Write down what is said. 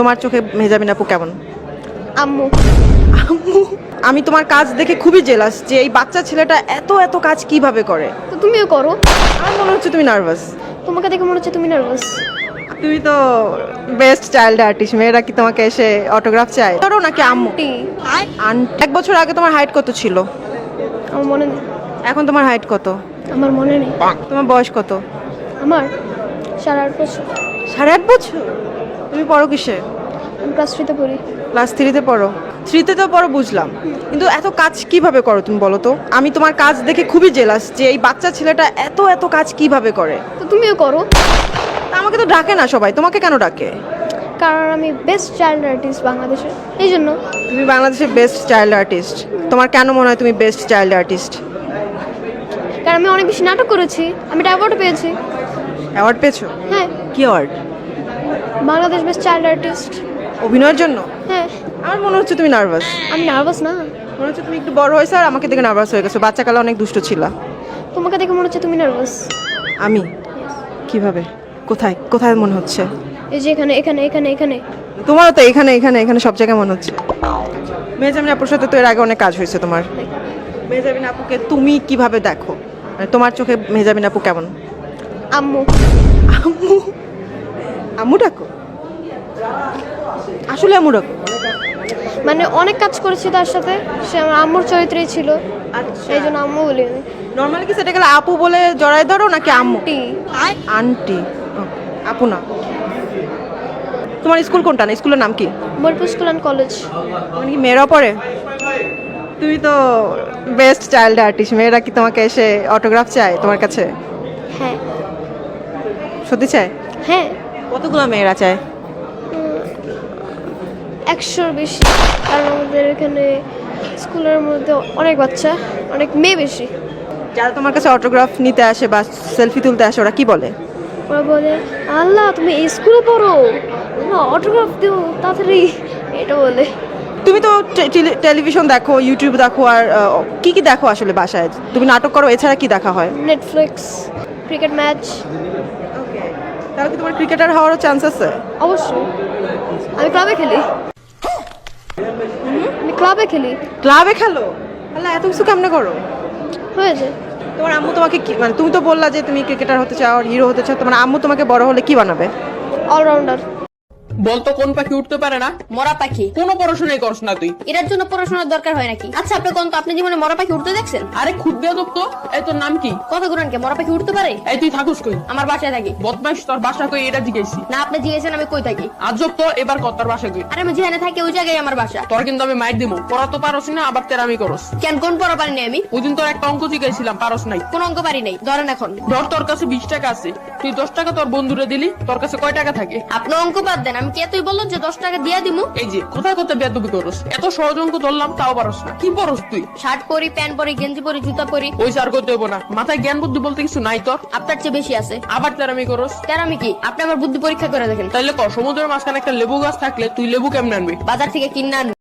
তোমার চোখে মেহজাবিন আপু কেমন? আম্মু। আম্মু? আমি তোমার কাজ দেখে খুবই জেলাস যে এই বাচ্চা ছেলেটা এত এত কাজ কিভাবে করে। তো তুমিও করো। আমার মনে হচ্ছে তুমি নার্ভাস। তোমাকে দেখে মনে হচ্ছে তুমি নার্ভাস। তুমি তো বেস্ট চাইল্ড আর্টিস্ট, মেয়েরা কি তোমাকে এসে অটোগ্রাফ চায় ধরো নাকি আম্মু? আন্টি। 1 বছর আগে তোমার হাইট কত ছিল? আমার মনে নেই। এখন তোমার হাইট কত? আমার মনে নেই। তোমার বয়স কত? আমার 8.5 বছর। 8.5 বছর? তুমি পড়ো কিসে? আমি ক্লাস 3-তে পড়ি। ক্লাস 3-তে পড়ো? 3-তে তো পড়ো বুঝলাম, কিন্তু এত কাজ কিভাবে করো তুমি বলো তো? আমি তোমার কাজ দেখে খুবই জেলাস যে এই বাচ্চা ছেলেটা এত এত কাজ কিভাবে করে। তো তুমিও করো। আমাকে তো ডাকে না সবাই, তোমাকে কেন ডাকে? কারণ আমি বেস্ট চাইল্ড আর্টিস্ট বাংলাদেশের, এই জন্য। তুমি বাংলাদেশের বেস্ট চাইল্ড আর্টিস্ট, তোমার কেন মনে হয় তুমি বেস্ট চাইল্ড আর্টিস্ট? কারণ আমি অনেক বেশি নাটক করেছি, আমি অ্যাওয়ার্ডও পেয়েছি। অ্যাওয়ার্ড পেয়েছো? হ্যাঁ, কি award? Bangladesh best child artist. অভিনয়ের জন্য? হ্যাঁ। আমার মনে হচ্ছে তুমি নার্ভাস। আমি নার্ভাস না। মনে হচ্ছে তুমি একটু বড় হয়েছো আর আমাকে দেখে নার্ভাস হয়ে গেছো। বাচ্চাকালে অনেক দুষ্ট ছিলা। তোমাকে দেখে মনে হচ্ছে তুমি নার্ভাস। আমি? কিভাবে? কোথায় কোথায় মনে হচ্ছে? এই যে এখানে এখানে এখানে এখানে। তোমারও তো এখানে এখানে এখানে সব জায়গায় মনে হচ্ছে। মেহজাবিন আপুর সাথে তো এর আগে অনেক কাজ হয়েছে তোমার। মেহজাবিন আপুকে তুমি কিভাবে দেখো? মানে তোমার চোখে মেহজাবিন আপু কেমন? আম্মু। আম্মু? আম্মু ডাকো? আসলে আম্মু ডাকো? মানে অনেক কাজ করেছি তার সাথে, সে আমার আম্মুর চরিত্রেই ছিল, এই জন্য আম্মু বলি আমি। নর্মালি কি সেটা গেলে আপু বলে জড়াই ধরো নাকি আম্মু? আন্টি। আন্টি। আপু না। তোমার স্কুল কোনটা? না স্কুলের নাম কি? Bolpur school and college. মানে কি মেয়েরা পড়ে? তুমি তো বেস্ট চাইল্ড আর্টিস্ট, মেয়েরা কি তোমাকে এসে অটোগ্রাফ চায় তোমার কাছে? হ্যাঁ। সত্যি চায়? হ্যাঁ। কতগুলো মেয়েরা চায়? 100-র বেশি। কারণ আমাদের এখানে স্কুলের মধ্যে অনেক বাচ্চা, অনেক মেয়ে বেশি। যারা তোমার কাছে অটোগ্রাফ নিতে আসে বা সেলফি তুলতে আসে ওরা কি বলে? ওরা বলে, আল্লাহ তুমি এই স্কুলে পড়ো, অটোগ্রাফ দিও তাড়াতাড়ি, এটা বলে। তুমি তো টেলিভিশন দেখো, ইউটিউব দেখো, আর কি কি দেখো আসলে বাসায়? তুমি নাটক করো, এছাড়া কি দেখা হয়? Netflix, cricket match. তাহলে কি তোমার ক্রিকেটার হওয়ারও চান্স আছে? অবশ্যই। আমি ক্লাবে খেলি। আমি ক্লাবে খেলি। ক্লাবে খেলো? আল্লাহ, এত কিছু কেমনে করো? হয়েছে। তোমার আম্মু তোমাকে কি, মানে তুমি তো বললা যে তুমি ক্রিকেটার হতে চাও, হিরো হতে চাও, তোমার আম্মু তোমাকে বড় হলে কি বানাবে? অলরাউন্ডার। বলতো কোন পাখি উঠতে পারে না? মরা পাখি। কোনো পড়াশোনাই করছ না তুই। এটার জন্য পড়াশোনার দরকার হয় নাকি? আচ্ছা আপনি কোন তো আপনি জীবনে মরা পাখি উঠতে দেখছেন? আরে খুব বেয়াদব তো। এই তোর নাম কি? কত গুরানকে মরা পাখি উঠতে পারে? এই তুই থাকুস কই? আমার বাসায় থাকি। বদমাইশ, তোর বাসা কই এটা জিজ্ঞেসি। না আপনি জিজ্ঞেসেন আমি কই থাকি। আজব তো, এবার কত তোর বাসা কই? আরে আমি যেখানে থাকি ওই জায়গায় আমার বাসা। তোর কিন্তু আমি মাইর দিমু। পড়া তো পারস না, আবার তেরামি করস। কেন কোন পড়া পারি নাই আমি? ওই দিন তোর একটা অঙ্ক জিজ্ঞাসিলাম, পারস নাই। কোন অঙ্ক পারি নাই? ধরেন এখন ধর তোর কাছে 20 টাকা আছে, তুই 10 টাকা তোর বন্ধুরে দিলি, তোর কাছে কয় টাকা থাকে? আপনি অঙ্ক বাদ দেন, আমি কে তুই বললো যে 10 টাকা দিয়া দিমু? এই যে কোথায় কোথায় বেয়াদবি করস। এত সহজ অঙ্ক ধরলাম তাও পারস না। কি পড়স তুই? শার্ট পরি, প্যান্ট পরি, গেঞ্জি পরি, জুতা পরি। ওই সার করতে হইব না, মাথায় জ্ঞান বুদ্ধি বলতে কিছু নাই তোর। আপনার চেয়ে বেশি আছে। আবার তেরামি করস। তার আমি কি? আপনি আমার বুদ্ধি পরীক্ষা করে দেখেন। তাইলে ক, সমুদ্রের মাঝখানে একটা লেবু গাছ থাকলে তুই লেবু কেমনে আনবি? বাজার থেকে কিনে আনবো।